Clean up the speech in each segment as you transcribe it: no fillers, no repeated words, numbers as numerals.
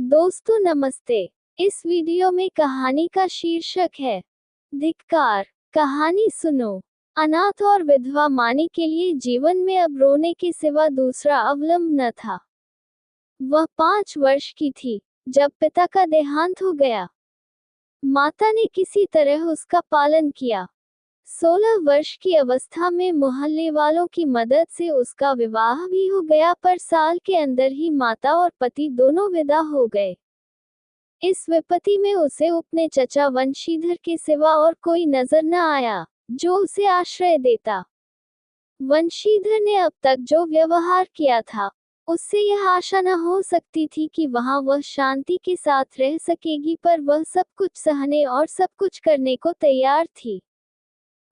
दोस्तों नमस्ते। इस वीडियो में कहानी का शीर्षक है धिक्कार। कहानी सुनो। अनाथ और विधवा मानी के लिए जीवन में अब रोने के सिवा दूसरा अवलंब न था। वह 5 वर्ष की थी जब पिता का देहांत हो गया। माता ने किसी तरह उसका पालन किया। 16 वर्ष की अवस्था में मोहल्ले वालों की मदद से उसका विवाह भी हो गया, पर साल के अंदर ही माता और पति दोनों विदा हो गए। इस विपत्ति में उसे अपने चचा वंशीधर के सिवा और कोई नजर न आया जो उसे आश्रय देता। वंशीधर ने अब तक जो व्यवहार किया था उससे यह आशा न हो सकती थी कि वहां वह शांति के साथ रह सकेगी, पर वह सब कुछ सहने और सब कुछ करने को तैयार थी।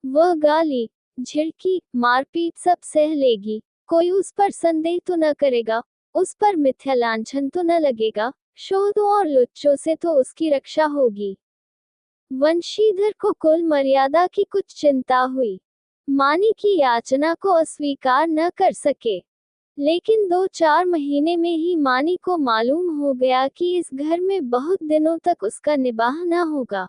वह गाली, झिड़की, मारपीट सब सह लेगी। कोई उस पर संदेह तो न करेगा, उस पर मिथ्या लांछन तो न लगेगा, शोधों और लुच्चों से तो उसकी रक्षा होगी। वंशीधर को कुल मर्यादा की कुछ चिंता हुई। मानी की याचना को अस्वीकार न कर सके, लेकिन 2-4 महीने में ही मानी को मालूम हो गया कि इस घर में बहुत दिनों तक उसका निबाह न होगा।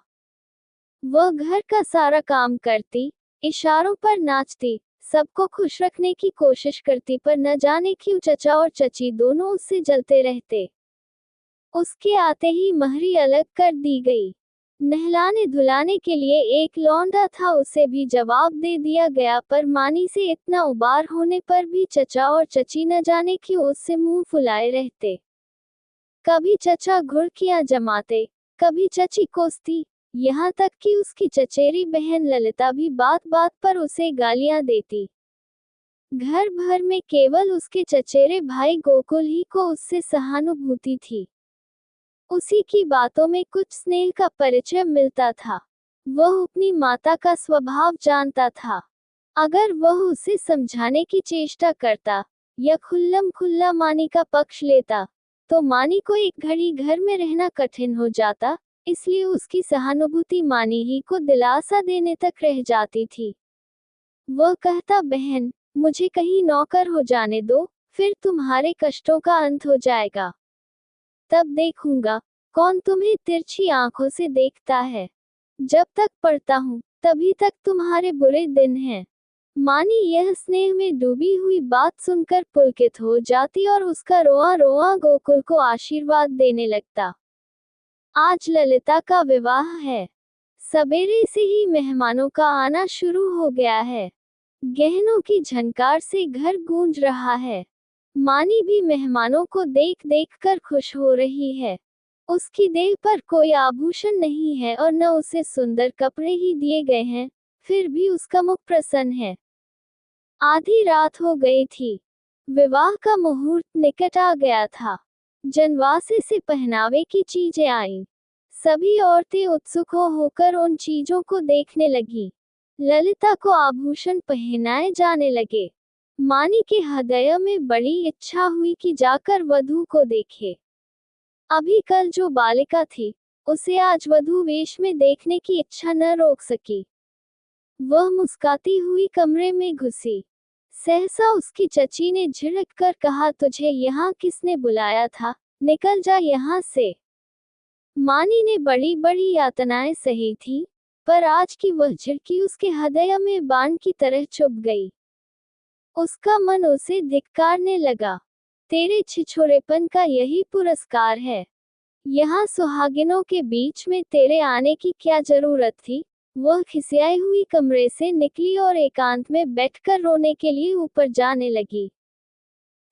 वह घर का सारा काम करती, इशारों पर नाचती, सबको खुश रखने की कोशिश करती, पर न जाने क्यों चचा और चची दोनों उससे जलते रहते। उसके आते ही महरी अलग कर दी गई। नहलाने धुलाने के लिए एक लौंडा था, उसे भी जवाब दे दिया गया, पर मानी से इतना उबार होने पर भी चचा और चची न जाने क्यों उससे मुंह फुलाए रहते। कभी चचा घुड़कियां जमाते, कभी चची कोसती, यहाँ तक कि उसकी चचेरी बहन ललिता भी बात बात पर उसे गालियां देती। घर भर में केवल उसके चचेरे भाई गोकुल ही को उससे सहानुभूति थी। उसी की बातों में कुछ स्नेह का परिचय मिलता था। वह अपनी माता का स्वभाव जानता था। अगर वह उसे समझाने की चेष्टा करता या खुल्लम खुल्ला मानी का पक्ष लेता तो मानी को एक घड़ी घर में रहना कठिन हो जाता, इसलिए उसकी सहानुभूति मानी ही को दिलासा देने तक रह जाती थी। वह कहता, बहन, मुझे कहीं नौकर हो जाने दो, फिर तुम्हारे कष्टों का अंत हो जाएगा। तब देखूंगा कौन तुम्हें तिरछी आंखों से देखता है। जब तक पढ़ता हूँ तभी तक तुम्हारे बुरे दिन हैं। मानी यह स्नेह में डूबी हुई बात सुनकर पुलकित हो जाती और उसका रोआ रोआ गोकुल को आशीर्वाद देने लगता। आज ललिता का विवाह है। सवेरे से ही मेहमानों का आना शुरू हो गया है। गहनों की झनकार से घर गूंज रहा है। मानी भी मेहमानों को देख देख कर खुश हो रही है। उसकी देह पर कोई आभूषण नहीं है और न उसे सुंदर कपड़े ही दिए गए हैं, फिर भी उसका मुख प्रसन्न है। आधी रात हो गई थी। विवाह का मुहूर्त निकट आ गया था। जनवासे से पहनावे की चीजें आईं। सभी औरतें उत्सुक होकर उन चीजों को देखने लगी। ललिता को आभूषण पहनाए जाने लगे। मानी के हृदय में बड़ी इच्छा हुई कि जाकर वधू को देखे। अभी कल जो बालिका थी उसे आज वधू वेश में देखने की इच्छा न रोक सकी। वह मुस्काती हुई कमरे में घुसी। सहसा उसकी चची ने झिड़क कर कहा, तुझे यहाँ किसने बुलाया था, निकल जा यहाँ से। मानी ने बड़ी बड़ी यातनाएं सही थी, पर आज की वह झिड़की उसके हृदय में बाण की तरह चुभ गई। उसका मन उसे धिक्कारने लगा। तेरे छिछोरेपन का यही पुरस्कार है। यहाँ सुहागिनों के बीच में तेरे आने की क्या जरूरत थी। वह खिसियाई हुई कमरे से निकली और एकांत में बैठकर रोने के लिए ऊपर जाने लगी।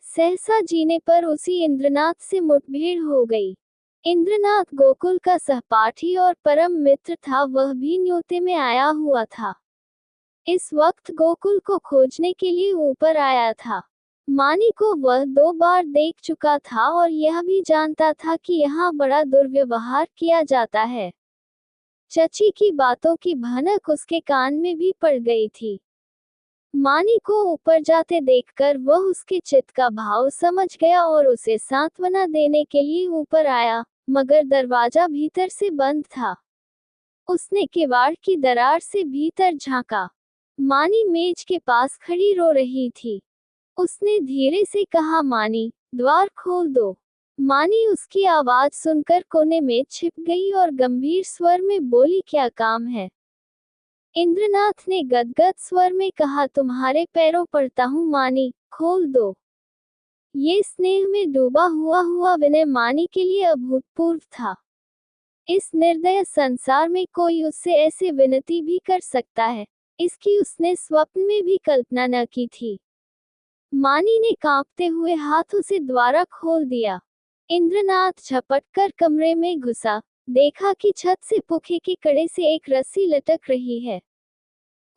सहसा जीने पर उसी इंद्रनाथ से मुठभेड़ हो गई। इंद्रनाथ गोकुल का सहपाठी और परम मित्र था, वह भी न्योते में आया हुआ था। इस वक्त गोकुल को खोजने के लिए ऊपर आया था। मानी को वह 2 बार देख चुका था और यह भी जानता था कि यहाँ बड़ा दुर्व्यवहार किया जाता है। चची की बातों की भनक उसके कान में भी पड़ गई थी। मानी को ऊपर जाते देखकर वह उसके चित्त का भाव समझ गया और उसे सांत्वना देने के लिए ऊपर आया, मगर दरवाजा भीतर से बंद था। उसने किवाड़ की दरार से भीतर झांका। मानी मेज के पास खड़ी रो रही थी। उसने धीरे से कहा, मानी, द्वार खोल दो। मानी उसकी आवाज सुनकर कोने में छिप गई और गंभीर स्वर में बोली, क्या काम है? इंद्रनाथ ने गदगद स्वर में कहा, तुम्हारे पैरों पड़ता हूँ मानी, खोल दो। ये स्नेह में डूबा हुआ विनय मानी के लिए अभूतपूर्व था। इस निर्दय संसार में कोई उससे ऐसी विनती भी कर सकता है, इसकी उसने स्वप्न में भी कल्पना न की थी। मानी ने कांपते हुए हाथ उसे द्वारा खोल दिया। इंद्रनाथ झपटकर कमरे में घुसा, देखा कि छत से पुखे के कड़े से एक रस्सी लटक रही है।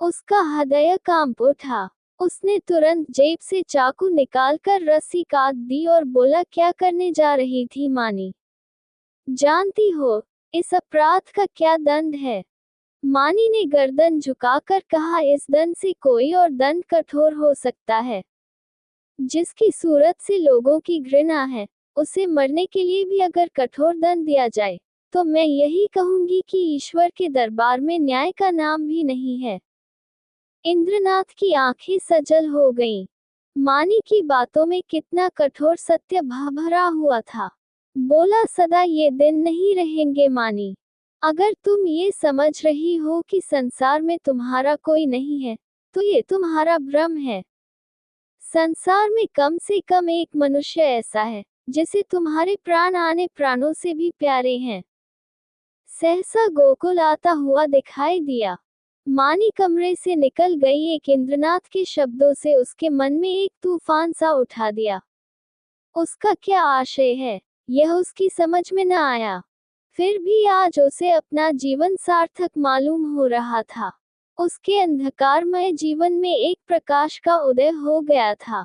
उसका हृदय कांप उठा। उसने तुरंत जेब से चाकू निकालकर रस्सी काट दी और बोला, क्या करने जा रही थी मानी? जानती हो इस अपराध का क्या दंड है? मानी ने गर्दन झुकाकर कहा, इस दंड से कोई और दंड कठोर हो सकता है। जिसकी सूरत से लोगों की घृणा है, उसे मरने के लिए भी अगर कठोर दंड दिया जाए, तो मैं यही कहूंगी कि ईश्वर के दरबार में न्याय का नाम भी नहीं है। इंद्रनाथ की आंखें सजल हो गईं। मानी की बातों में कितना कठोर सत्य भरा हुआ था। बोला, सदा ये दिन नहीं रहेंगे मानी। अगर तुम ये समझ रही हो कि संसार में तुम्हारा कोई नहीं है, तो ये तुम्हारा भ्रम है। संसार में कम से कम एक मनुष्य ऐसा है, जिसे तुम्हारे प्राण आने प्राणों से भी प्यारे हैं। सहसा गोकुल आता हुआ दिखाई दिया। मानी कमरे से निकल गई। एक इंद्रनाथ के शब्दों से उसके मन में एक तूफान सा उठा दिया। उसका क्या आशय है, यह उसकी समझ में न आया। फिर भी आज उसे अपना जीवन सार्थक मालूम हो रहा था। उसके अंधकारमय जीवन में एक प्रकाश का उदय हो गया था।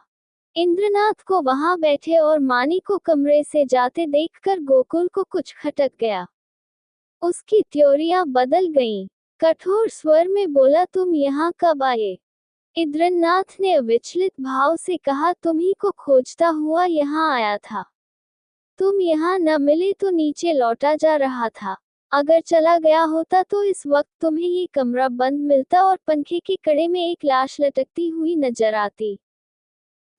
इंद्रनाथ को वहां बैठे और मानी को कमरे से जाते देखकर गोकुल को कुछ खटक गया। उसकी त्योरियां बदल गईं। कठोर स्वर में बोला, तुम यहाँ कब आए? इंद्रनाथ ने अविचलित भाव से कहा, तुम्ही को खोजता हुआ यहाँ आया था। तुम यहाँ न मिले तो नीचे लौटा जा रहा था। अगर चला गया होता तो इस वक्त तुम्हें ये कमरा बंद मिलता और पंखे के कड़े में एक लाश लटकती हुई नजर आती।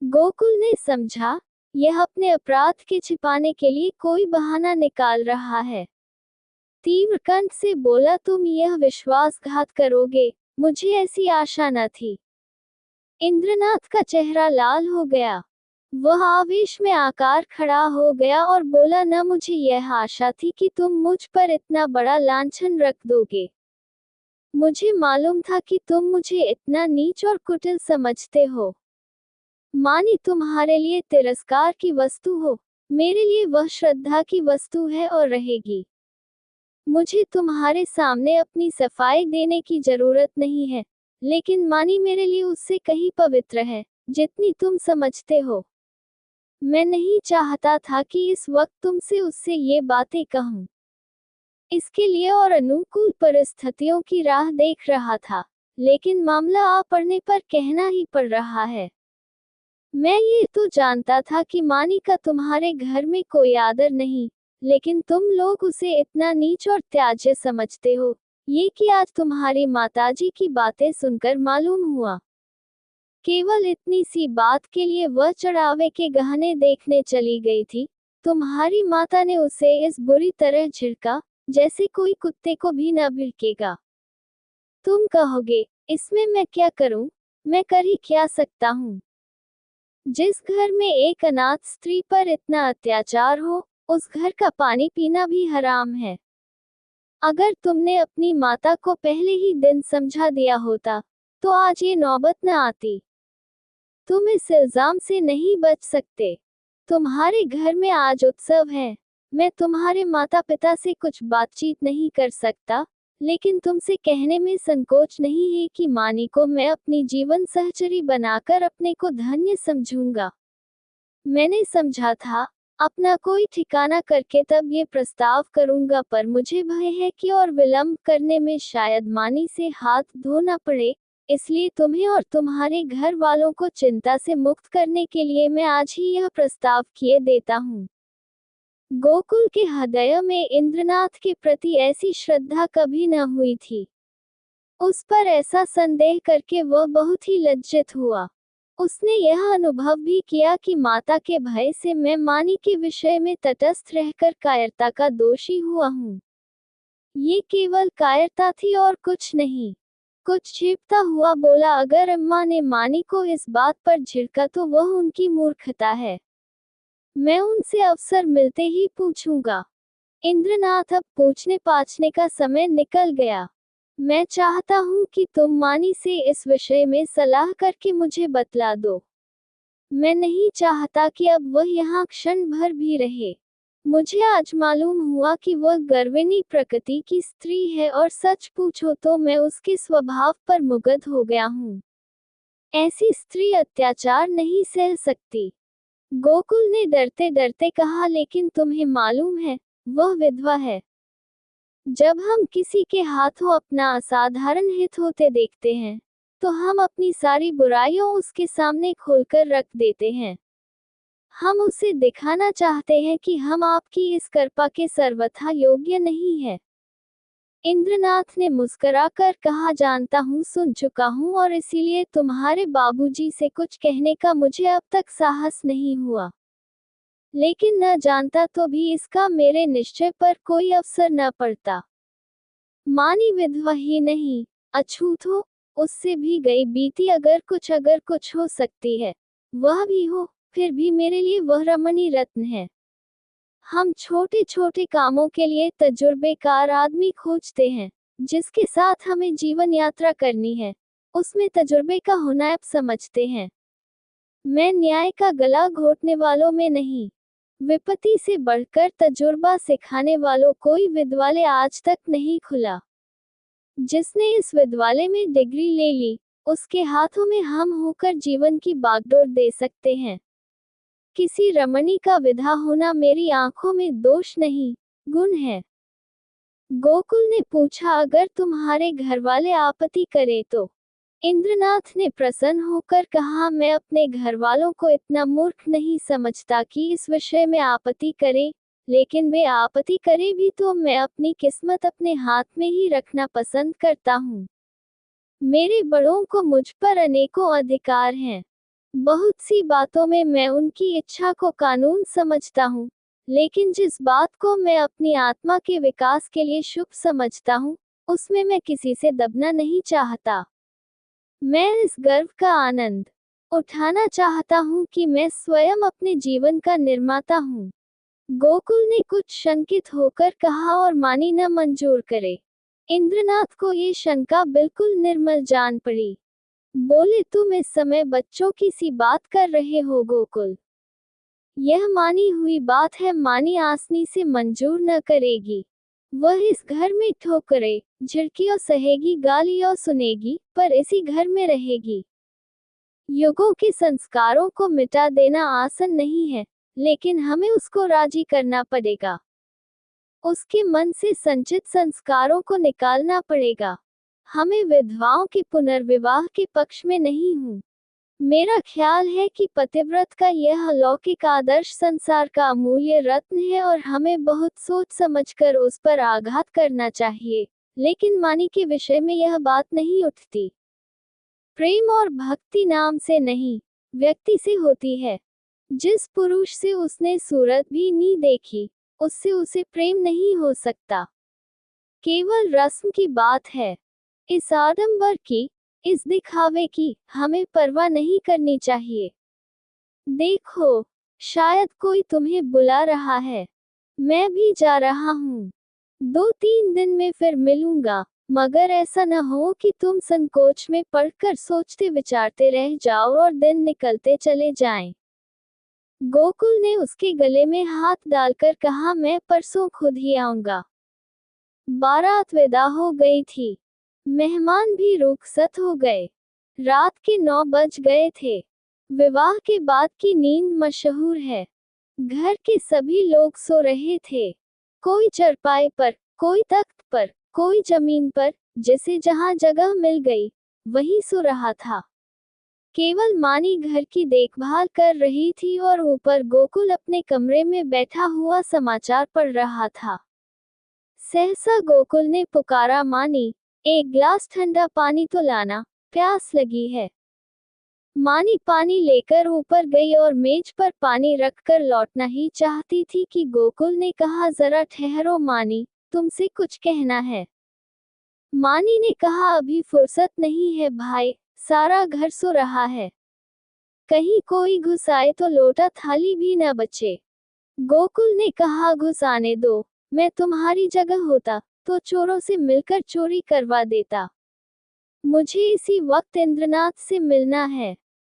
गोकुल ने समझा, यह अपने अपराध के छिपाने के लिए कोई बहाना निकाल रहा है। तीव्र कंठ से बोला, तुम यह विश्वासघात करोगे, मुझे ऐसी आशा न थी। इंद्रनाथ का चेहरा लाल हो गया। वह आवेश में आकर खड़ा हो गया और बोला, न मुझे यह आशा थी कि तुम मुझ पर इतना बड़ा लांछन रख दोगे। मुझे मालूम था कि तुम मुझे इतना नीच और कुटिल समझते हो। मानी तुम्हारे लिए तिरस्कार की वस्तु हो, मेरे लिए वह श्रद्धा की वस्तु है और रहेगी। मुझे तुम्हारे सामने अपनी सफाई देने की जरूरत नहीं है, लेकिन मानी मेरे लिए उससे कहीं पवित्र है, जितनी तुम समझते हो। मैं नहीं चाहता था कि इस वक्त तुमसे उससे ये बातें कहूं। इसके लिए और अनुकूल परिस्थितियों की राह देख रहा था, लेकिन मामला आ पड़ने पर कहना ही पड़ रहा है। मैं ये तो जानता था कि मानी का तुम्हारे घर में कोई आदर नहीं, लेकिन तुम लोग उसे इतना नीच और त्याज्य समझते हो, ये कि आज तुम्हारी माताजी की बातें सुनकर मालूम हुआ। केवल इतनी सी बात के लिए वह चढ़ावे के गहने देखने चली गई थी। तुम्हारी माता ने उसे इस बुरी तरह झिड़का, जैसे कोई कुत्ते को भी न भिड़केगा। तुम कहोगे, इसमें मैं क्या करूं? मैं कर ही क्या सकता हूं? जिस घर में एक अनाथ स्त्री पर इतना अत्याचार हो, उस घर का पानी पीना भी हराम है। अगर तुमने अपनी माता को पहले ही दिन समझा दिया होता, तो आज ये नौबत न आती। तुम इस इल्जाम से नहीं बच सकते। तुम्हारे घर में आज उत्सव है। मैं तुम्हारे माता पिता से कुछ बातचीत नहीं कर सकता, लेकिन तुमसे कहने में संकोच नहीं है कि मानी को मैं अपनी जीवन सहचरी बनाकर अपने को धन्य समझूंगा। मैंने समझा था, अपना कोई ठिकाना करके तब ये प्रस्ताव करूंगा, पर मुझे भय है कि और विलंब करने में शायद मानी से हाथ धोना पड़े, इसलिए तुम्हें और तुम्हारे घर वालों को चिंता से मुक्त करने के लिए मैं आज ही यह प्रस्ताव किए देता हूँ। गोकुल के हृदय में इंद्रनाथ के प्रति ऐसी श्रद्धा कभी न हुई थी। उस पर ऐसा संदेह करके वह बहुत ही लज्जित हुआ। उसने यह अनुभव भी किया कि माता के भय से मैं मानी के विषय में तटस्थ रहकर कायरता का दोषी हुआ हूँ। ये केवल कायरता थी और कुछ नहीं। कुछ छिपता हुआ बोला, अगर अम्मा ने मानी को इस बात पर झिड़का तो वह उनकी मूर्खता है। मैं उनसे अवसर मिलते ही पूछूंगा। इंद्रनाथ, अब पूछने पाछने का समय निकल गया। मैं चाहता हूँ कि तुम मानी से इस विषय में सलाह करके मुझे बतला दो। मैं नहीं चाहता कि अब वह यहाँ क्षण भर भी रहे। मुझे आज मालूम हुआ कि वह गर्विणी प्रकृति की स्त्री है और सच पूछो तो मैं उसके स्वभाव पर मुग्ध हो गया हूँ। ऐसी स्त्री अत्याचार नहीं सह सकती। गोकुल ने डरते डरते कहा, लेकिन तुम्हें मालूम है, वह विधवा है। जब हम किसी के हाथों अपना असाधारण हित होते देखते हैं, तो हम अपनी सारी बुराइयों उसके सामने खोलकर रख देते हैं। हम उसे दिखाना चाहते हैं कि हम आपकी इस कृपा के सर्वथा योग्य नहीं है। इंद्रनाथ ने मुस्कुराकर कहा, जानता हूँ, सुन चुका हूँ, और इसीलिए तुम्हारे बाबूजी से कुछ कहने का मुझे अब तक साहस नहीं हुआ। लेकिन न जानता तो भी इसका मेरे निश्चय पर कोई अवसर न पड़ता। मानी विधवा ही नहीं, अछूत हो, उससे भी गई बीती अगर कुछ हो सकती है, वह भी हो, फिर भी मेरे लिए वह रमणी रत्न है। हम छोटे छोटे कामों के लिए तजुर्बेकार आदमी खोजते हैं, जिसके साथ हमें जीवन यात्रा करनी है, उसमें तजुर्बे का होना अब समझते हैं। मैं न्याय का गला घोटने वालों में नहीं, विपत्ति से बढ़कर तजुर्बा सिखाने वालों कोई विद्यालय आज तक नहीं खुला। जिसने इस विद्यालय में डिग्री ले ली, उसके हाथों में हम होकर जीवन की बागडोर दे सकते हैं। किसी रमणी का विधा होना मेरी आंखों में दोष नहीं, गुण है। गोकुल ने पूछा, अगर तुम्हारे घरवाले आपत्ति करे तो? इंद्रनाथ ने प्रसन्न होकर कहा, मैं अपने घरवालों को इतना मूर्ख नहीं समझता कि इस विषय में आपत्ति करे, लेकिन वे आपत्ति करे भी तो मैं अपनी किस्मत अपने हाथ में ही रखना पसंद करता हूँ। मेरे बड़ों को मुझ पर अनेकों अधिकार हैं। बहुत सी बातों में मैं उनकी इच्छा को कानून समझता हूँ, लेकिन जिस बात को मैं अपनी आत्मा के विकास के लिए शुभ समझता हूँ, उसमें मैं किसी से दबना नहीं चाहता। मैं इस गर्व का आनंद उठाना चाहता हूँ कि मैं स्वयं अपने जीवन का निर्माता हूँ। गोकुल ने कुछ शंकित होकर कहा, और मानी न मंजूर करे। इंद्रनाथ को ये शंका बिल्कुल निर्मल जान पड़ी। बोले, तुम इस समय बच्चों की सी बात कर रहे हो गोकुल। यह मानी हुई बात है, मानी आसनी से मंजूर न करेगी। वह इस घर में ठोकरे झिड़कियों सहेगी, गालियों सुनेगी, पर इसी घर में रहेगी। युगों के संस्कारों को मिटा देना आसान नहीं है, लेकिन हमें उसको राजी करना पड़ेगा। उसके मन से संचित संस्कारों को निकालना पड़ेगा। हमें विधवाओं के पुनर्विवाह के पक्ष में नहीं हूँ। मेरा ख्याल है कि पतिव्रत का यह अलौकिक आदर्श संसार का अमूल्य रत्न है और हमें बहुत सोच समझकर उस पर आघात करना चाहिए, लेकिन मानी के विषय में यह बात नहीं उठती। प्रेम और भक्ति नाम से नहीं, व्यक्ति से होती है। जिस पुरुष से उसने सूरत भी नहीं देखी, उससे उसे प्रेम नहीं हो सकता। केवल रस्म की बात है। इस आडंबर की, इस दिखावे की हमें परवाह नहीं करनी चाहिए। देखो, शायद कोई तुम्हें बुला रहा है। मैं भी जा रहा हूँ। 2-3 दिन में फिर मिलूंगा, मगर ऐसा न हो कि तुम संकोच में पड़कर सोचते विचारते रह जाओ और दिन निकलते चले जाएं। गोकुल ने उसके गले में हाथ डालकर कहा, मैं परसों खुद ही आऊंगा। बारात विदा हो गई थी। मेहमान भी रुखसत हो गए। रात के 9 बज गए थे। विवाह के बाद की नींद मशहूर है। घर के सभी लोग सो रहे थे। कोई चरपाई पर, कोई तख्त पर, कोई जमीन पर, जिसे जहां जगह मिल गई, वहीं सो रहा था। केवल मानी घर की देखभाल कर रही थी और ऊपर गोकुल अपने कमरे में बैठा हुआ समाचार पढ़ रहा था। सहसा गोकुल ने पुकारा, मानी, एक गिलास ठंडा पानी तो लाना, प्यास लगी है। मानी पानी लेकर ऊपर गई और मेज पर पानी रखकर लौटना ही चाहती थी कि गोकुल ने कहा, जरा ठहरो मानी, तुमसे कुछ कहना है। मानी ने कहा, अभी फुर्सत नहीं है भाई, सारा घर सो रहा है, कहीं कोई घुस आए तो लोटा थाली भी न बचे। गोकुल ने कहा, घुस आने दो, मैं तुम्हारी जगह होता तो चोरों से मिलकर चोरी करवा देता। मुझे इसी वक्त इंद्रनाथ से मिलना है,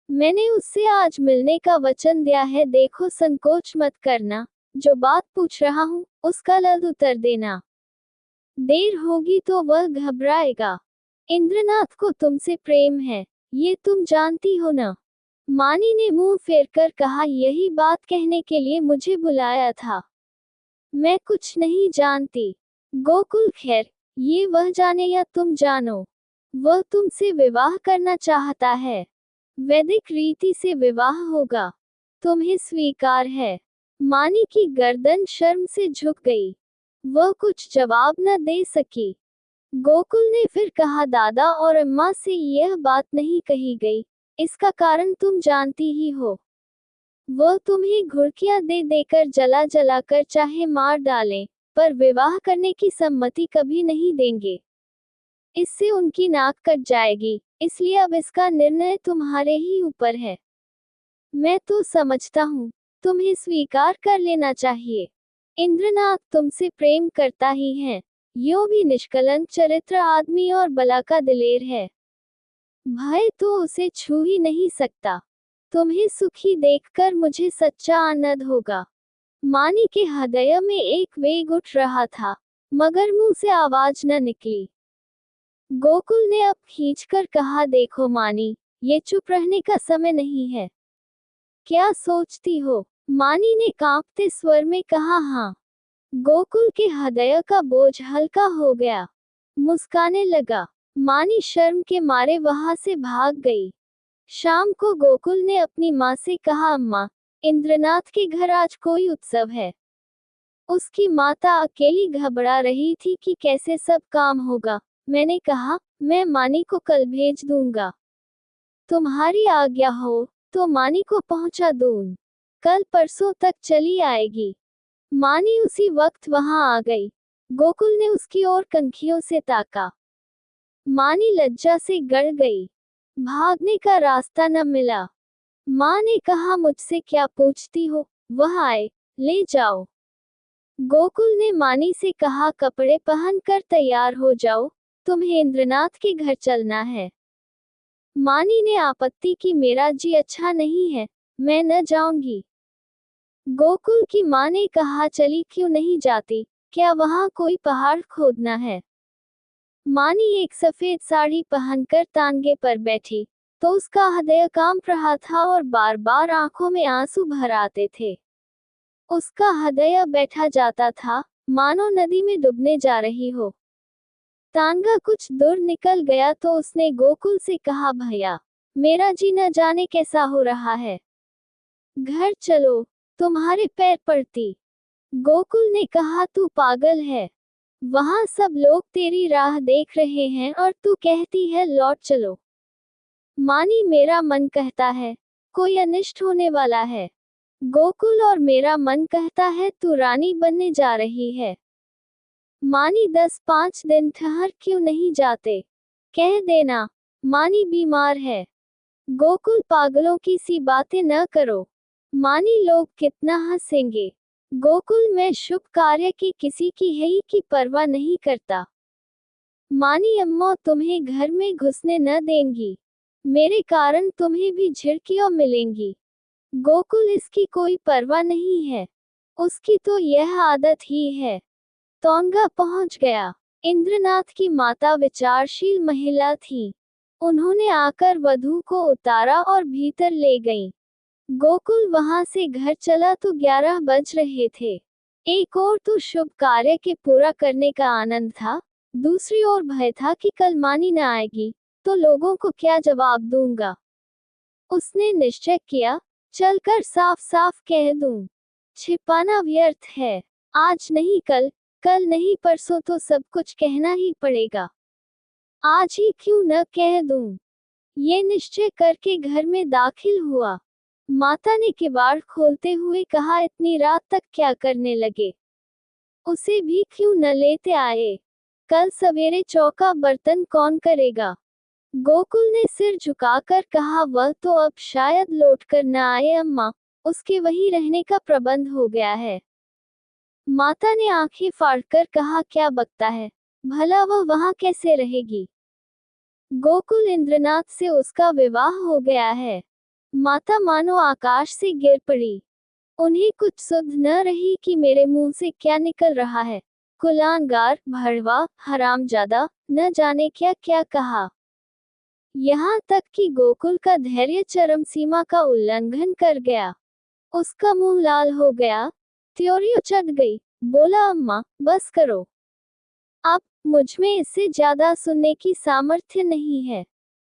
मैंने उससे आज मिलने का वचन दिया है। देखो संकोच मत करना, जो बात पूछ रहा हूँ उसका लद उत्तर देना, देर होगी तो वह घबराएगा। इंद्रनाथ को तुमसे प्रेम है, ये तुम जानती हो ना। मानी ने मुंह फेरकर कहा, यही बात कहने के लिए मुझे बुलाया था। मैं कुछ नहीं जानती। गोकुल, खैर, ये वह जाने या तुम जानो, वह तुमसे विवाह करना चाहता है। वैदिक रीति से विवाह होगा, तुम्हें स्वीकार है। मानी की गर्दन शर्म से झुक गई, वह कुछ जवाब न दे सकी। गोकुल ने फिर कहा, दादा और अम्मा से यह बात नहीं कही गई, इसका कारण तुम जानती ही हो। वह तुम्हें घुड़कियां दे देकर जला जला कर चाहे मार डालें, पर विवाह करने की सम्मति कभी नहीं देंगे। इससे उनकी नाक कट जाएगी, इसलिए अब इसका निर्णय तुम्हारे ही ऊपर है। मैं तो समझता हूँ तुम्हें स्वीकार कर लेना चाहिए। इंद्रनाथ तुमसे प्रेम करता ही है, यूं भी निष्कलंक चरित्र आदमी और बला का दिलेर है, भय तो उसे छू ही नहीं सकता। तुम्हें सुखी देखकर मुझे सच्चा आनंद होगा। मानी के हृदय में एक वेग उठ रहा था, मगर मुंह से आवाज न निकली। गोकुल ने अब खींचकर कहा, देखो मानी, ये चुप रहने का समय नहीं है। क्या सोचती हो? मानी ने कांपते स्वर में कहा, हाँ। गोकुल के हृदय का बोझ हल्का हो गया, मुस्काने लगा। मानी शर्म के मारे वहां से भाग गई। शाम को गोकुल ने अपनी माँ से कहा, अम्मा, इंद्रनाथ के घर आज कोई उत्सव है। उसकी माता अकेली घबरा रही थी कि कैसे सब काम होगा। मैंने कहा, मैं मानी को कल भेज दूंगा। तुम्हारी आज्ञा हो तो मानी को पहुंचा दूं। कल परसों तक चली आएगी। मानी उसी वक्त वहां आ गई। गोकुल ने उसकी ओर कनखियों से ताका। मानी लज्जा से गड़ गई, भागने का रास्ता न मिला। माँ ने कहा, मुझसे क्या पूछती हो, वह आए, ले जाओ। गोकुल ने मानी से कहा, कपड़े पहनकर तैयार हो जाओ, तुम्हें इंद्रनाथ के घर चलना है। मानी ने आपत्ति की, मेरा जी अच्छा नहीं है, मैं न जाऊंगी। गोकुल की माँ ने कहा, चली क्यों नहीं जाती, क्या वहाँ कोई पहाड़ खोदना है? मानी एक सफेद साड़ी पहनकर तांगे पर बैठी तो उसका हृदय कांप रहा था और बार बार आंखों में आंसू भर आते थे। उसका हृदय बैठा जाता था, मानो नदी में डूबने जा रही हो। तांगा कुछ दूर निकल गया तो उसने गोकुल से कहा, भैया, मेरा जी न जाने कैसा हो रहा है, घर चलो, तुम्हारे पैर पड़ती। गोकुल ने कहा, तू पागल है, वहां सब लोग तेरी राह देख रहे हैं और तू कहती है लौट चलो। मानी, मेरा मन कहता है कोई अनिष्ट होने वाला है। गोकुल, और मेरा मन कहता है तू रानी बनने जा रही है। मानी, 10-5 दिन ठहर क्यों नहीं जाते, कह देना मानी बीमार है। गोकुल, पागलों की सी बातें न करो, मानी लोग कितना हंसेंगे। गोकुल, मैं शुभ कार्य की किसी की है की परवाह नहीं करता। मानी, अम्मा तुम्हें घर में घुसने न देंगी, मेरे कारण तुम्हें भी झिड़कियां मिलेंगी। गोकुल, इसकी कोई परवाह नहीं है, उसकी तो यह आदत ही है। तोंगा पहुंच गया। इंद्रनाथ की माता विचारशील महिला थी, उन्होंने आकर वधू को उतारा और भीतर ले गईं। गोकुल वहां से घर चला तो 11 बज रहे थे। एक ओर तो शुभ कार्य के पूरा करने का आनंद था, दूसरी ओर भय था कि कल मानी न आएगी तो लोगों को क्या जवाब दूंगा। उसने निश्चय किया, चलकर साफ साफ कह दूं, छिपाना व्यर्थ है। आज नहीं कल, कल नहीं परसों तो सब कुछ कहना ही पड़ेगा। आज ही क्यों न कह दूं। ये निश्चय करके घर में दाखिल हुआ। माता ने किवाड़ खोलते हुए कहा, इतनी रात तक क्या करने लगे? उसे भी क्यों न लेते आए? कल सवेरे चौका बर्तन कौन करेगा? गोकुल ने सिर झुकाकर कहा, वह तो अब शायद लौट कर न आए अम्मा, उसके वहीं रहने का प्रबंध हो गया है। माता ने आंखें फाड़कर कहा, क्या बकता है, भला वह वहां कैसे रहेगी? गोकुल, इंद्रनाथ से उसका विवाह हो गया है। माता मानो आकाश से गिर पड़ी। उन्हें कुछ सुध न रही कि मेरे मुंह से क्या निकल रहा है। कुलांगार, भड़वा, हरामजादा, न जाने क्या क्या कहा। यहाँ तक कि गोकुल का धैर्य चरम सीमा का उल्लंघन कर गया। उसका मुंह लाल हो गया, त्योरियां चढ़ गई। बोला, अम्मा बस करो, अब मुझमें इससे ज्यादा सुनने की सामर्थ्य नहीं है।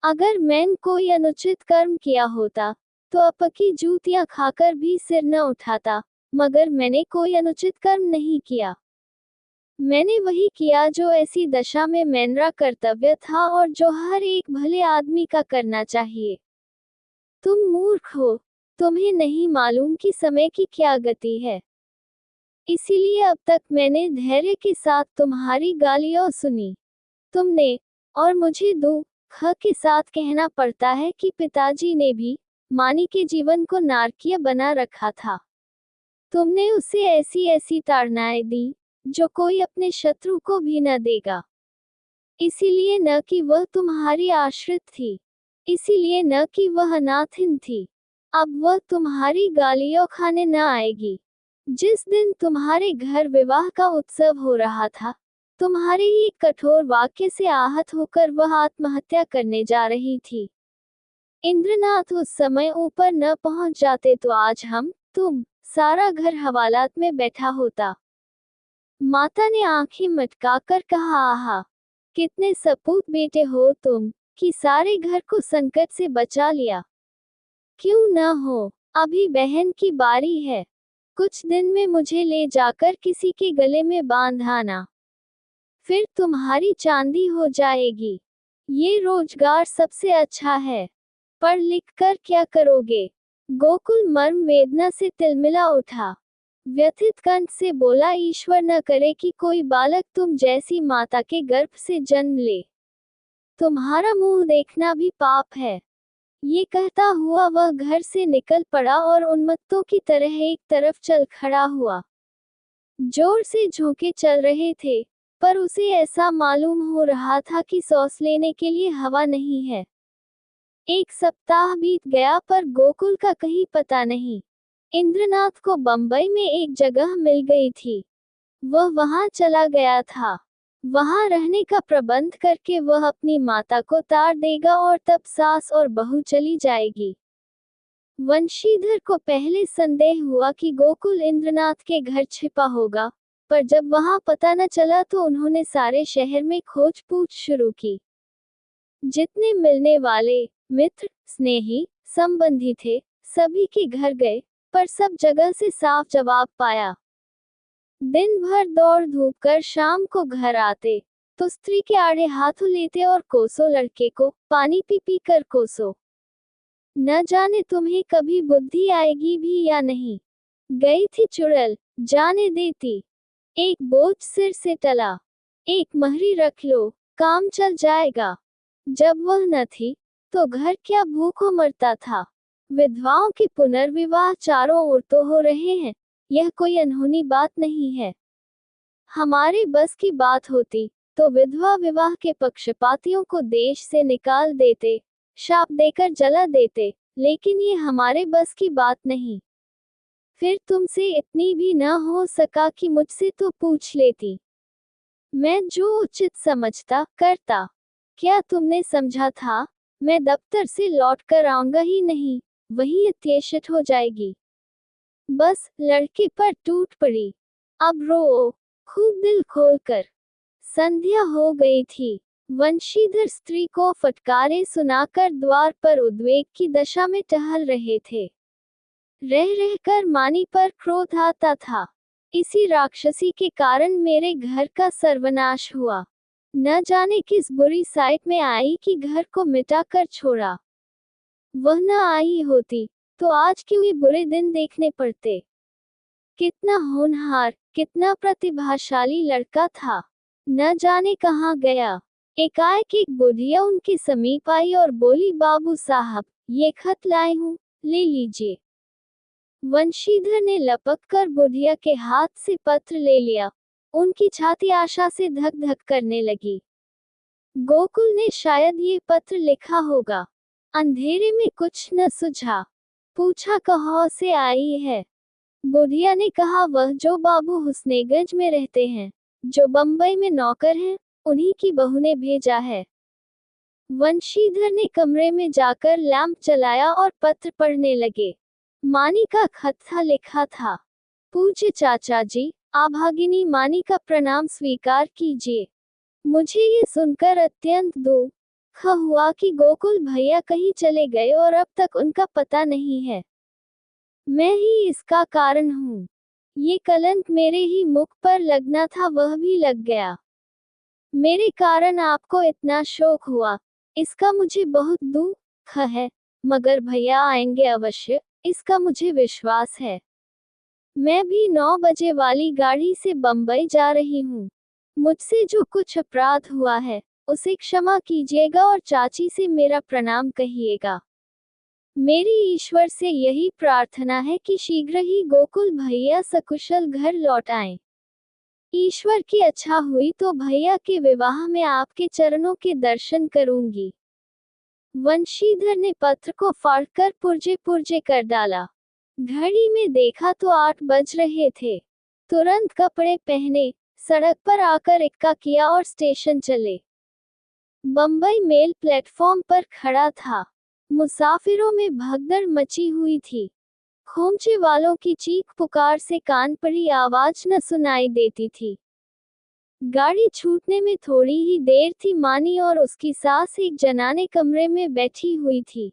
अगर मैंने कोई अनुचित कर्म किया होता तो अपकी जूतियां खाकर भी सिर न उठाता, मगर मैंने कोई अनुचित कर्म नहीं किया। मैंने वही किया जो ऐसी दशा में मेरा कर्तव्य था और जो हर एक भले आदमी का करना चाहिए। तुम मूर्ख हो, तुम्हें नहीं मालूम कि समय की क्या गति है। इसीलिए अब तक मैंने धैर्य के साथ तुम्हारी गालियां सुनी। तुमने, और मुझे दुख के साथ कहना पड़ता है कि पिताजी ने भी मानी के जीवन को नारकीय बना रखा था। तुमने उसे ऐसी ऐसी ताड़नाएं दी जो कोई अपने शत्रु को भी न देगा। इसीलिए न कि वह तुम्हारी आश्रित थी, इसीलिए न कि वह अनाथिन थी। अब वह तुम्हारी गालियों खाने न आएगी। जिस दिन तुम्हारे घर विवाह का उत्सव हो रहा था, तुम्हारे ही कठोर वाक्य से आहत होकर वह आत्महत्या करने जा रही थी। इंद्रनाथ उस समय ऊपर न पहुंच जाते तो आज तुम, सारा घर हवालात में बैठा होता। माता ने आंखें मटकाकर कहा, आहा, कितने सपूत बेटे हो तुम, कि सारे घर को संकट से बचा लिया। क्यों न हो, अभी बहन की बारी है। कुछ दिन में मुझे ले जाकर किसी के गले में बांध आना, फिर तुम्हारी चांदी हो जाएगी। ये रोजगार सबसे अच्छा है। पढ़ लिख कर क्या करोगे? गोकुल मर्म वेदना से तिलमिला उठा। व्यथित कंठ से बोला, ईश्वर न करे कि कोई बालक तुम जैसी माता के गर्भ से जन्म ले। तुम्हारा मुंह देखना भी पाप है। ये कहता हुआ वह घर से निकल पड़ा और उन्मत्तों की तरह एक तरफ चल खड़ा हुआ। जोर से झोंके चल रहे थे, पर उसे ऐसा मालूम हो रहा था कि सांस लेने के लिए हवा नहीं है। एक सप्ताह बीत गया पर गोकुल का कहीं पता नहीं। इंद्रनाथ को बंबई में एक जगह मिल गई थी। वह वहां चला गया था। वहां रहने का प्रबंध करके वह अपनी माता को तार देगा और तब सास और बहू चली जाएगी। वंशीधर को पहले संदेह हुआ कि गोकुल इंद्रनाथ के घर छिपा होगा, पर जब वहां पता न चला तो उन्होंने सारे शहर में खोज पूछ शुरू की। जितने मिलने वाले मित्र, स्नेही, संबंधी थे, सभी के घर गए, पर सब जगह से साफ जवाब पाया। दिन भर दौड़ धूप कर शाम को घर आते तो स्त्री के आड़े हाथों लेते और कोसों लड़के को, पानी पी पी कर कोसों। न जाने तुम्हें कभी बुद्धि आएगी भी या नहीं। गई थी चुड़ैल, जाने देती। एक बोझ सिर से टला, एक महरी रख लो, काम चल जाएगा। जब वह न थी तो घर क्या भूखों मरता था। विधवाओं के पुनर्विवाह चारों ओर तो हो रहे हैं, यह कोई अनहोनी बात नहीं है। हमारे बस की बात होती तो विधवा विवाह के पक्षपातियों को देश से निकाल देते, शाप देकर जला देते, लेकिन ये हमारे बस की बात नहीं। फिर तुमसे इतनी भी न हो सका कि मुझसे तो पूछ लेती। मैं जो उचित समझता करता। क्या तुमने समझा था मैं दफ्तर से लौट कर आऊंगा ही नहीं, वही अत्येष्ट हो जाएगी। बस लड़के पर टूट पड़ी। अब रो खूब दिल खोलकर। संध्या हो गई थी। वंशीधर स्त्री को फटकारे सुनाकर द्वार पर उद्वेग की दशा में टहल रहे थे। रह रहकर मानी पर क्रोध आता था। इसी राक्षसी के कारण मेरे घर का सर्वनाश हुआ। न जाने किस बुरी साइट में आई कि घर को मिटा कर छोड़ा। वह न आई होती तो आज क्यों ये बुरे दिन देखने पड़ते। कितना होनहार, कितना प्रतिभाशाली लड़का था, न जाने कहाँ गया। एकाएक एक बुढ़िया उनके समीप आई और बोली, बाबू साहब, ये खत लाई हूँ, ले लीजिए। वंशीधर ने लपक कर बुढ़िया के हाथ से पत्र ले लिया। उनकी छाती आशा से धक धक करने लगी। गोकुल ने शायद ये पत्र लिखा होगा। अंधेरे में कुछ न सुझा। पूछा, कहाँ से आई है। बुढ़िया ने कहा, वह जो बाबू हुस्नेगंज में रहते हैं, जो बंबई में नौकर हैं, उन्हीं की बहू ने भेजा है। वंशीधर ने कमरे में जाकर लैंप जलाया और पत्र पढ़ने लगे। मानी का खत था, लिखा था, पूज्य चाचा जी, आभागिनी मानी का प्रणाम स्वीकार कीजिए। मुझे ये सुनकर अत्यंत दुख हुआ कि गोकुल भैया कहीं चले गए और अब तक उनका पता नहीं है। मैं ही इसका कारण हूँ। ये कलंक मेरे ही मुख पर लगना था, वह भी लग गया। मेरे कारण आपको इतना शोक हुआ, इसका मुझे बहुत दुख है, मगर भैया आएंगे अवश्य, इसका मुझे विश्वास है। मैं भी 9 बजे वाली गाड़ी से बंबई जा रही हूँ। मुझसे जो कुछ अपराध हुआ है, उसे क्षमा कीजिएगा और चाची से मेरा प्रणाम कहिएगा। मेरी ईश्वर से यही प्रार्थना है कि शीघ्र ही गोकुल भैया सकुशल घर लौट आएं। ईश्वर की इच्छा हुई तो भैया के विवाह में आपके चरणों के दर्शन करूंगी। वंशीधर ने पत्र को फाड़कर पुर्जे पुर्जे कर डाला। घड़ी में देखा तो 8 बज रहे थे। तुरंत कपड़े पहने, सड़क पर आकर इक्का किया और स्टेशन चले। बंबई मेल प्लेटफॉर्म पर खड़ा था। मुसाफिरों में भगदड़ मची हुई थी। खोमचे वालों की चीख पुकार से कान पड़ी आवाज न सुनाई देती थी। गाड़ी छूटने में थोड़ी ही देर थी। मानी और उसकी सास एक जनाने कमरे में बैठी हुई थी।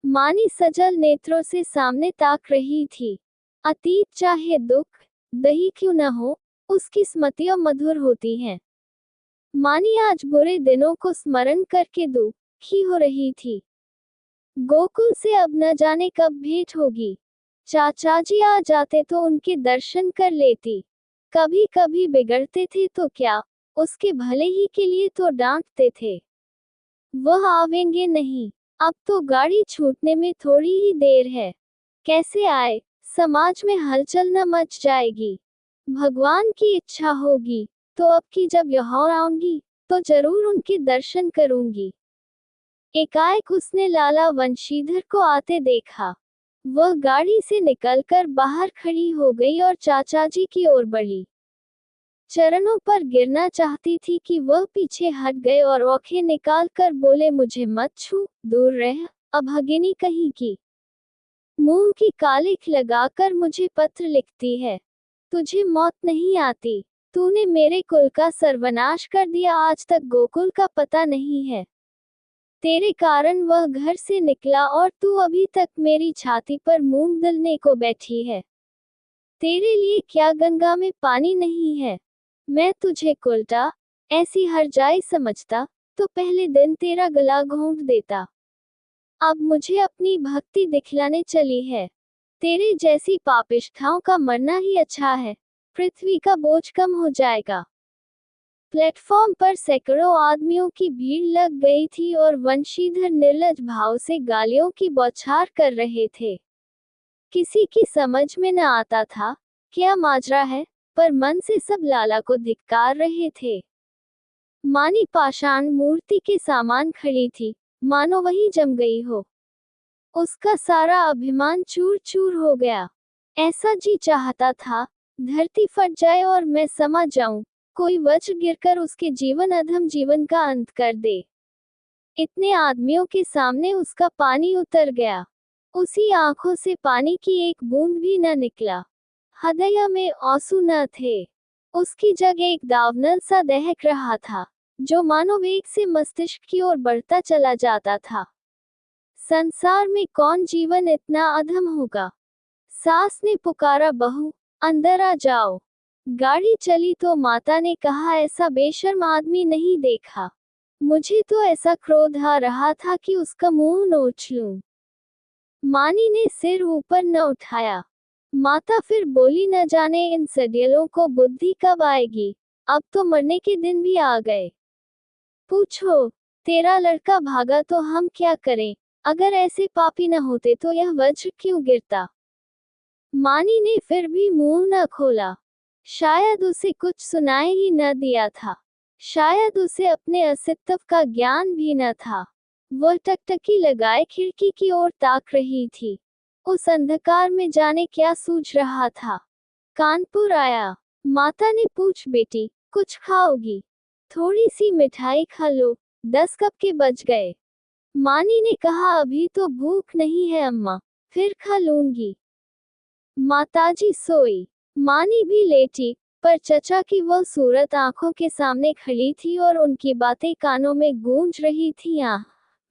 मानी सजल नेत्रों से सामने ताक रही थी। अतीत चाहे दुख दही क्यों न हो, उसकी स्मृतियां मधुर होती हैं। मानी आज बुरे दिनों को स्मरण करके दुखी हो रही थी। गोकुल से अब न जाने कब भेंट होगी। चाचा जी आ जाते तो उनके दर्शन कर लेती। कभी कभी बिगड़ते थे तो क्या, उसके भले ही के लिए तो डांटते थे। वह आवेंगे नहीं। अब तो गाड़ी छूटने में थोड़ी ही देर है। कैसे आए, समाज में हलचल न मच जाएगी। भगवान की इच्छा होगी तो अब की जब यहाँ आऊंगी तो जरूर उनके दर्शन करूंगी। एकाएक उसने लाला वंशीधर को आते देखा। वह गाड़ी से निकलकर बाहर खड़ी हो गई और चाचा जी की ओर बढ़ी। चरणों पर गिरना चाहती थी कि वह पीछे हट गए और आंखें निकाल कर बोले, मुझे मत छू, दूर रह, अभागिनी कहीं की। मुंह की कालिख लगाकर मुझे पत्र लिखती है। तुझे मौत नहीं आती। तूने मेरे कुल का सर्वनाश कर दिया। आज तक गोकुल का पता नहीं है। तेरे कारण वह घर से निकला और तू अभी तक मेरी छाती पर मूंग दलने को बैठी है। तेरे लिए क्या गंगा में पानी नहीं है। मैं तुझे उल्टा ऐसी हरजाई समझता तो पहले दिन तेरा गला घोंट देता। अब मुझे अपनी भक्ति दिखलाने चली है। तेरे जैसी पापिष्ठाओं का मरना ही अच्छा है। पृथ्वी का बोझ कम हो जाएगा। प्लेटफॉर्म पर सैकड़ों आदमियों की भीड़ लग गई थी और वंशीधर निर्लज भाव से गालियों की बौछार कर रहे थे। किसी की समझ में न आता था क्या माजरा है, पर मन से सब लाला को धिक्कार रहे थे। मानी पाषाण मूर्ति के सामान खड़ी थी, मानो वही जम गई हो। उसका सारा अभिमान चूर चूर हो गया। ऐसा जी चाहता था धरती फट जाए और मैं समा जाऊं, कोई वज्र गिरकर उसके जीवन अधम जीवन का अंत कर दे। इतने आदमियों के सामने उसका पानी उतर गया। उसी आंखों से पानी की एक बूंद भी न निकला। हृदय में आंसू न थे। उसकी जगह एक दावानल सा दहक रहा था, जो मानो वेग से मस्तिष्क की ओर बढ़ता चला जाता था। संसार में कौन जीवन इतना अधम होगा। सास ने पुकारा, बहू, अंदर आ जाओ। गाड़ी चली तो माता ने कहा, ऐसा बेशर्म आदमी नहीं देखा। मुझे तो ऐसा क्रोध आ रहा था कि उसका मुंह नोच लूं। मानी ने सिर ऊपर न उठाया। माता फिर बोली, न जाने इन सडियलों को बुद्धि कब आएगी, अब तो मरने के दिन भी आ गए। पूछो, तेरा लड़का भागा तो हम क्या करें? अगर ऐसे पापी न होते तो यह वज्र क्यों गिरता? मानी ने फिर भी मुंह न खोला। शायद उसे कुछ सुनाई ही न दिया था। शायद उसे अपने अस्तित्व का ज्ञान भी न था। वह टकटकी लगाए खिड़की की ओर ताक रही थी। उस अंधकार में जाने क्या सूझ रहा था। कानपुर आया। माता ने पूछ, बेटी कुछ खाओगी? थोड़ी सी मिठाई खा लो, 10 कब के बज गए। मानी ने कहा, अभी तो भूख नहीं है अम्मा, फिर खा लूंगी। माताजी सोई। मानी भी लेटी, पर चचा की वह सूरत आंखों के सामने खड़ी थी और उनकी बातें कानों में गूंज रही थी।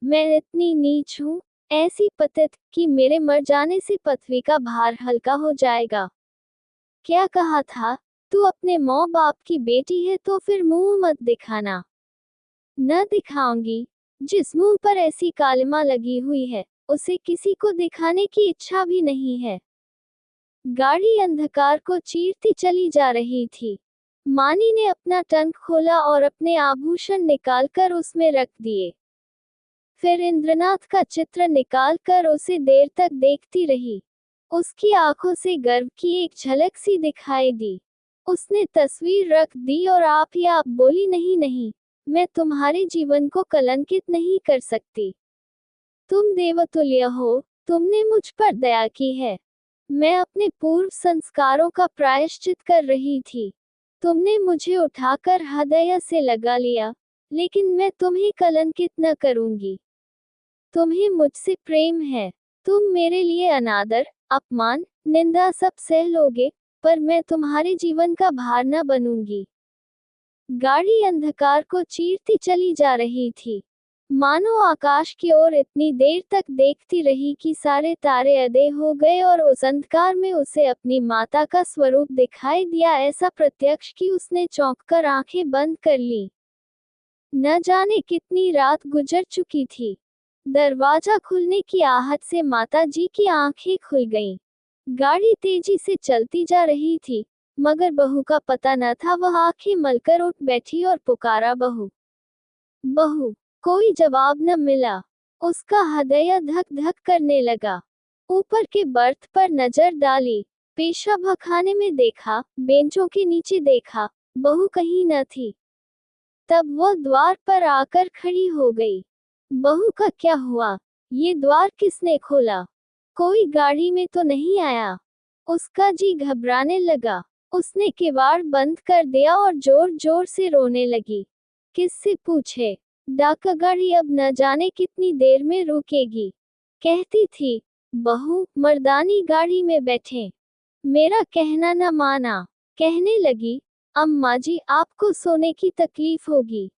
मैं इतनी नीच हूँ, ऐसी पतित, कि मेरे मर जाने से पृथ्वी का भार हल्का हो जाएगा। क्या कहा था? तू अपने माँ बाप की बेटी है तो फिर मुंह मत दिखाना। न दिखाऊंगी। जिस मुंह पर ऐसी कालिमा लगी हुई है, उसे किसी को दिखाने की इच्छा भी नहीं है। गाड़ी अंधकार को चीरती चली जा रही थी। मानी ने अपना टंक खोला और अपने आभूषण निकालकर उसमें रख दिए। फिर इंद्रनाथ का चित्र निकालकर उसे देर तक देखती रही। उसकी आंखों से गर्व की एक झलक सी दिखाई दी। उसने तस्वीर रख दी और आप ही आप बोली, नहीं नहीं, मैं तुम्हारे जीवन को कलंकित नहीं कर सकती। तुम देवतुल्य हो, तुमने मुझ पर दया की है। मैं अपने पूर्व संस्कारों का प्रायश्चित कर रही थी। तुमने मुझे उठाकर हृदय से लगा लिया, लेकिन मैं तुम्हें कलंकित न करूंगी। तुम्हें मुझसे प्रेम है। तुम मेरे लिए अनादर, अपमान, निंदा सब सह लोगे, पर मैं तुम्हारे जीवन का भार न बनूंगी। गाड़ी अंधकार को चीरती चली जा रही थी। मानो आकाश की ओर इतनी देर तक देखती रही कि सारे तारे अधे हो गए और उस अंधकार में उसे अपनी माता का स्वरूप दिखाई दिया, ऐसा प्रत्यक्ष कि उसने चौंककर आंखें बंद कर ली। न जाने कितनी रात गुजर चुकी थी। दरवाजा खुलने की आहट से माताजी की आंखें खुल गईं। गाड़ी तेजी से चलती जा रही थी, मगर बहू का पता न था। वह आंखें मलकर उठ बैठी और पुकारा, बहू बहू। कोई जवाब न मिला। उसका हृदय धक धक करने लगा। ऊपर के बर्थ पर नजर डाली। पेशाब खाने में देखा, बेंचों के नीचे देखा, बहू कहीं न थी। तब वह द्वार पर आकर खड़ी हो गई। बहू का क्या हुआ? ये द्वार किसने खोला? कोई गाड़ी में तो नहीं आया? उसका जी घबराने लगा। उसने किवाड़ बंद कर दिया और जोर जोर से रोने लगी। किससे पूछे? डाकगाड़ी अब न जाने कितनी देर में रुकेगी। कहती थी, बहू मर्दानी गाड़ी में बैठे। मेरा कहना न माना। कहने लगी, अम्मा जी आपको सोने की तकलीफ होगी,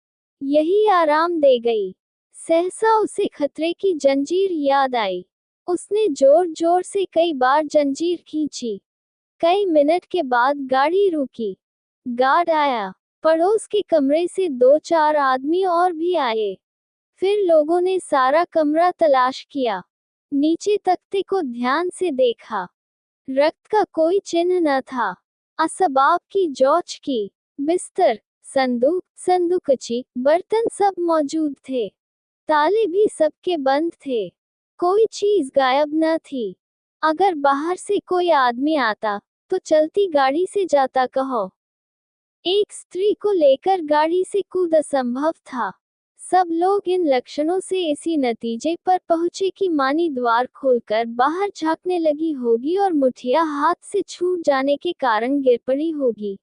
यही आराम दे गई। सहसा उसे खतरे की जंजीर याद आई। उसने जोर जोर से कई बार जंजीर खींची। कई मिनट के बाद गाड़ी रुकी। गार्ड आया। पड़ोस के कमरे से 2-4 आदमी और भी आए। फिर लोगों ने सारा कमरा तलाश किया। नीचे तख्ते को ध्यान से देखा। रक्त का कोई चिन्ह न था। असबाब की जौच की बिस्तर, संदूक, संदूकची, बर्तन सब मौजूद थे। ताले भी सबके बंद थे। कोई चीज गायब न थी। अगर बाहर से कोई आदमी आता, तो चलती गाड़ी से जाता कहो। एक स्त्री को लेकर गाड़ी से कूद असंभव था। सब लोग इन लक्षणों से इसी नतीजे पर पहुंचे कि मानी द्वार खोलकर बाहर झांकने लगी होगी और मुठिया हाथ से छूट जाने के कारण गिर पड़ी होगी।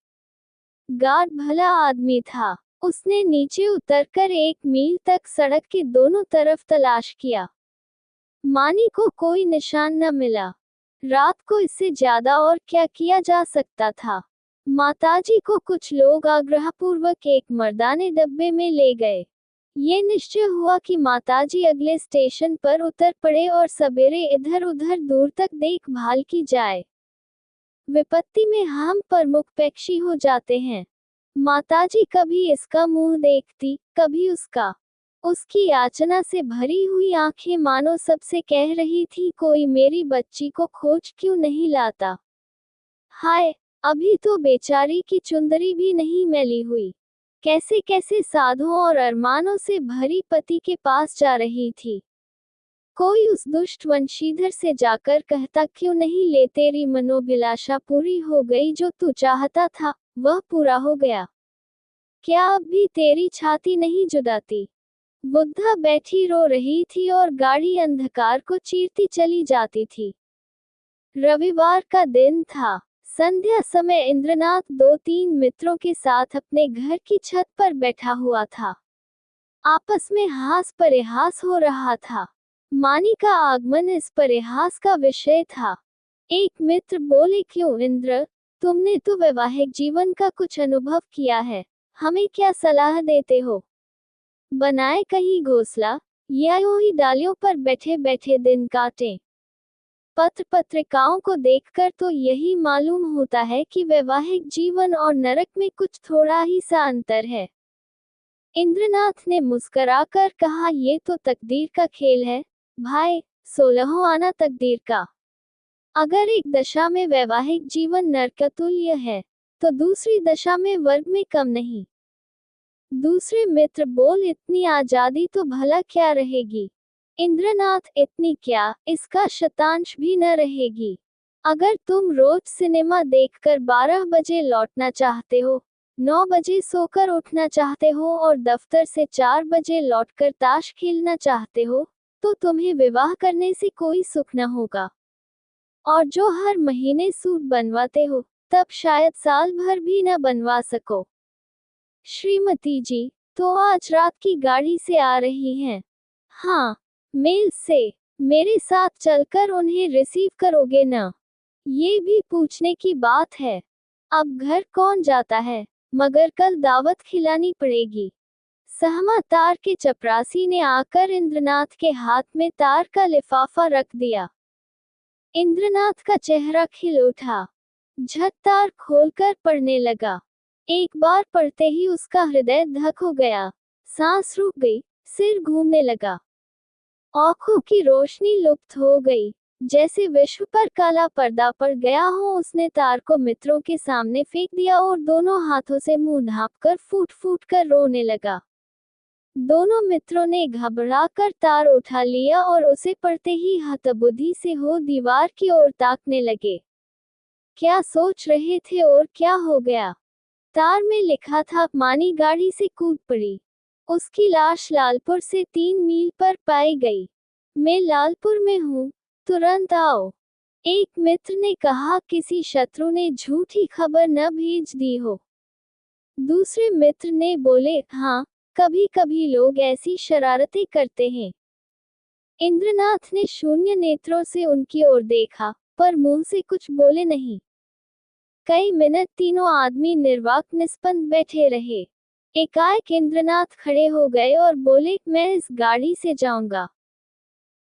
गार्ड भला आदमी था। उसने नीचे उतरकर 1 मील तक सड़क के दोनों तरफ तलाश किया। मानी को कोई निशान न मिला। रात को इससे ज्यादा और क्या किया जा सकता था? माताजी को कुछ लोग आग्रहपूर्वक एक मर्दाने डब्बे में ले गए। ये निश्चय हुआ कि माताजी अगले स्टेशन पर उतर पड़े और सवेरे इधर उधर दूर तक देखभाल की जाए। विपत्ति में हम प्रमुख पक्षी हो जाते हैं। माताजी कभी इसका मुंह देखती, कभी उसका। उसकी याचना से भरी हुई आंखें मानो सबसे कह रही थी, कोई मेरी बच्ची को खोज क्यों नहीं लाता। हाय, अभी तो बेचारी की चुंदरी भी नहीं मैली हुई। कैसे कैसे साधों और अरमानों से भरी पति के पास जा रही थी। कोई उस दुष्ट वंशीधर से जाकर कहता, क्यों नहीं ले, तेरी मनोभिलाषा पूरी हो गई, जो तू चाहता था वह पूरा हो गया। क्या अब भी तेरी छाती नहीं जुदाती। बुद्धा बैठी रो रही थी और गाड़ी अंधकार को चीरती चली जाती थी। रविवार का दिन था। संध्या समय इंद्रनाथ 2-3 मित्रों के साथ अपने घर की छत पर बैठा हुआ था। आपस में हास परिहास हो रहा था। मानी का आगमन इस परिहास का विषय था। एक मित्र बोले, क्यों इंद्र, तुमने तो वैवाहिक जीवन का कुछ अनुभव किया है, हमें क्या सलाह देते हो। बनाए कहीं घोंसला, या यूं ही डालियों पर बैठे बैठे दिन काटें। पत्र पत्रिकाओं को देखकर तो यही मालूम होता है कि वैवाहिक जीवन और नरक में कुछ थोड़ा ही सा अंतर है। इंद्रनाथ ने मुस्कराकर कहा, ये तो तकदीर का खेल है भाई, 16वां आना तकदीर का। अगर एक दशा में वैवाहिक जीवन नरकतुल्य है, तो दूसरी दशा में वर्ग में कम नहीं। दूसरे मित्र बोल, इतनी आजादी तो भला क्या रहेगी। इंद्रनाथ, इतनी क्या, इसका शतांश भी न रहेगी। अगर तुम रोज सिनेमा देखकर 12 बजे लौटना चाहते हो, 9 बजे सोकर उठना चाहते हो और दफ्तर से 4 बजे लौटकर ताश खेलना चाहते हो, तो तुम्हें विवाह करने से कोई सुख न होगा। और जो हर महीने सूट बनवाते हो, तब शायद साल भर भी न बनवा सको। श्रीमती जी तो आज रात की गाड़ी से आ रही हैं। हाँ, मेल से। मेरे साथ चलकर उन्हें रिसीव करोगे ना? ये भी पूछने की बात है। अब घर कौन जाता है, मगर कल दावत खिलानी पड़ेगी। सहमा तार के चपरासी ने आकर इंद्रनाथ के हाथ में तार का लिफाफा रख दिया। इंद्रनाथ का चेहरा खिल उठा। झट तार खोलकर पढ़ने लगा। एक बार पढ़ते ही उसका हृदय धक हो गया, सांस रुक गई, सिर घूमने लगा, आंखों की रोशनी लुप्त हो गई, जैसे विश्व पर काला पर्दा पड़ गया हो। उसने तार को मित्रों के सामने फेंक दिया और दोनों हाथों से मुंह ढांपकर फूट फूट कर रोने लगा। दोनों मित्रों ने घबराकर तार उठा लिया और उसे पढ़ते ही हतबुद्धि से हो दीवार की ओर ताकने लगे। क्या सोच रहे थे और क्या हो गया? तार में लिखा था, मानी गाड़ी से कूद पड़ी। उसकी लाश लालपुर से 3 मील पर पाई गई। मैं लालपुर में हूँ, तुरंत आओ। एक मित्र ने कहा, किसी शत्रु ने झूठी खबर न भेज दी हो। दूसरे मित्र ने बोले, हाँ, कभी कभी लोग ऐसी शरारतें करते हैं। इंद्रनाथ ने शून्य नेत्रों से उनकी ओर देखा, पर मुंह से कुछ बोले नहीं। कई मिनट तीनों आदमी निर्वाक निस्पंद बैठे रहे। एकाएक इंद्रनाथ खड़े हो गए और बोले, मैं इस गाड़ी से जाऊंगा।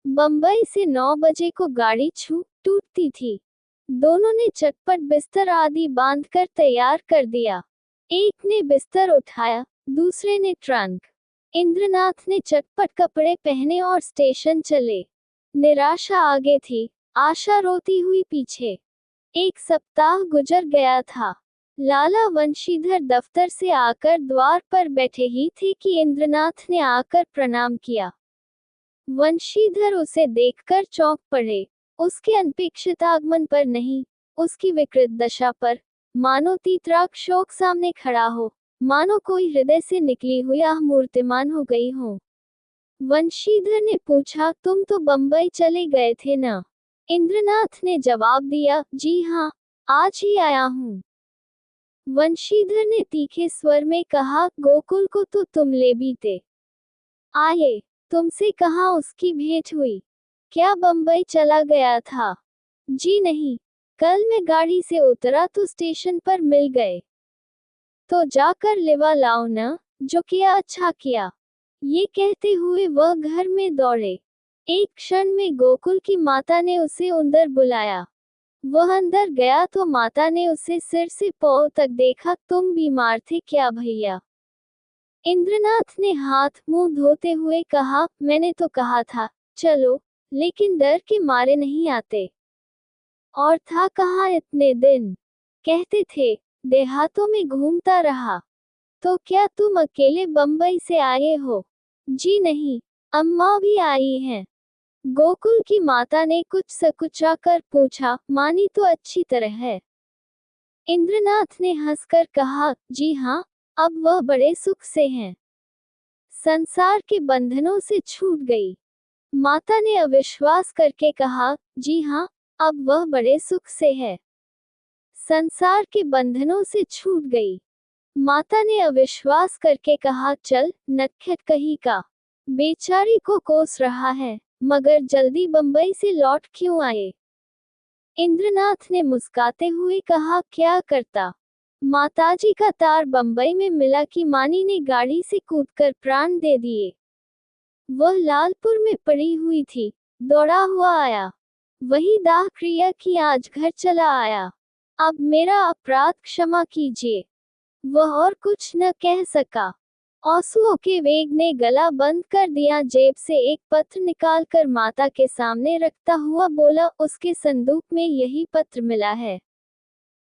बंबई से 9 बजे को गाड़ी टूटती थी। दोनों ने चटपट बिस्तर आदि बांधकर तैयार कर दिया। एक ने बिस्तर उठाया, दूसरे ने ट्रंक। इंद्रनाथ ने चटपट कपड़े पहने और स्टेशन चले। निराशा आगे थी, आशा रोती हुई पीछे। 1 सप्ताह गुजर गया था। लाला वंशीधर दफ्तर से आकर द्वार पर बैठे ही थे कि इंद्रनाथ ने आकर प्रणाम किया। वंशीधर उसे देखकर चौंक पड़े। उसके अनपेक्षित आगमन पर नहीं, उसकी विकृत दशा पर, मानो तीतराग शोक सामने खड़ा हो, मानो कोई हृदय से निकली हुई आह मूर्तिमान हो गई हो। वंशीधर ने पूछा, तुम तो बंबई चले गए थे ना? इंद्रनाथ ने जवाब दिया, जी हाँ, आज ही आया हूँ। वंशीधर ने तीखे स्वर में कहा, गोकुल को तो तुम ले बीते आए, तुमसे कहाँ उसकी भेंट हुई? क्या बंबई चला गया था? जी नहीं, कल मैं गाड़ी से उतरा तो स्टेशन पर मिल गए। तो जाकर लिवा लाओ न, जो किया अच्छा किया। ये कहते हुए वह घर में दौड़े। एक क्षण में गोकुल की माता ने उसे अंदर बुलाया। वह अंदर गया तो माता ने उसे सिर से पांव तक देखा। तुम बीमार थे क्या भैया? इंद्रनाथ ने हाथ मुंह धोते हुए कहा, मैंने तो कहा था चलो, लेकिन डर के मारे नहीं आते। और था कहाँ इतने दिन? कहते थे देहातों में घूमता रहा। तो क्या तुम अकेले बंबई से आए हो? जी नहीं, अम्मा भी आई हैं। गोकुल की माता ने कुछ सकुचाकर पूछा, मानी तो अच्छी तरह है। इंद्रनाथ ने हंसकर कहा, जी हाँ, अब वह बड़े सुख से हैं। संसार के बंधनों से छूट गई। माता ने अविश्वास करके कहा, जी हाँ, अब वह बड़े सुख से है। संसार के बंधनों से छूट गई। माता ने अविश्वास करके कहा, चल नटखट कहीं का, बेचारी को कोस रहा है, मगर जल्दी बंबई से लौट क्यों आए? इंद्रनाथ ने मुस्काते हुए कहा, क्या करता? माताजी का तार बंबई में मिला कि मानी ने गाड़ी से कूदकर प्राण दे दिए। वह लालपुर में पड़ी हुई थी, दौड़ा हुआ आया, वही दाह क्रिया की, आज घर चला आया। अब मेरा अपराध क्षमा कीजिए। वह और कुछ न कह सका। आंसुओं के वेग ने गला बंद कर दिया। जेब से एक पत्र निकालकर माता के सामने रखता हुआ बोला, उसके संदूक में यही पत्र मिला है।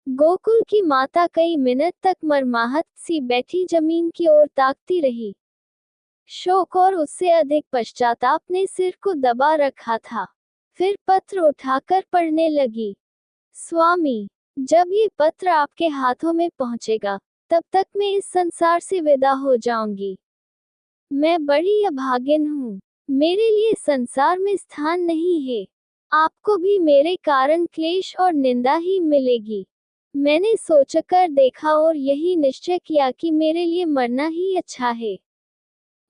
गोकुल की माता कई मिनट तक मरमाहत सी बैठी जमीन की ओर ताकती रही। शोक और उससे अधिक पश्चाताप ने सिर को दबा रखा था। फिर पत्र उठाकर पढ़ने लगी। स्वामी, जब ये पत्र आपके हाथों में पहुंचेगा, तब तक मैं इस संसार से विदा हो जाऊंगी। मैं बड़ी अभागिन हूँ, मेरे लिए संसार में स्थान नहीं है। आपको भी मेरे कारण क्लेश और निंदा ही मिलेगी। मैंने सोचकर देखा और यही निश्चय किया कि मेरे लिए मरना ही अच्छा है।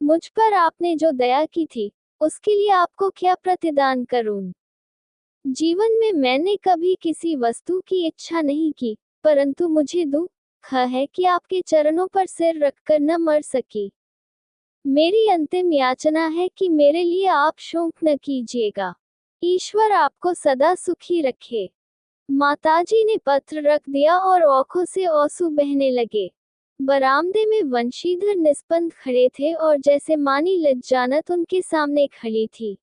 मुझ पर आपने जो दया की थी, उसके लिए आपको क्या प्रतिदान करूं? जीवन में मैंने कभी किसी वस्तु की इच्छा नहीं की, परंतु मुझे दुख है कि आपके चरणों पर सिर रखकर न मर सकी। मेरी अंतिम याचना है कि मेरे लिए आप शोक न कीजिएगा। ईश्वर आपको सदा सुखी रखे। माताजी ने पत्र रख दिया और आंखों से आंसू बहने लगे। बरामदे में वंशीधर निस्पंद खड़े थे और जैसे मानी लज्जानत उनके सामने खड़ी थी।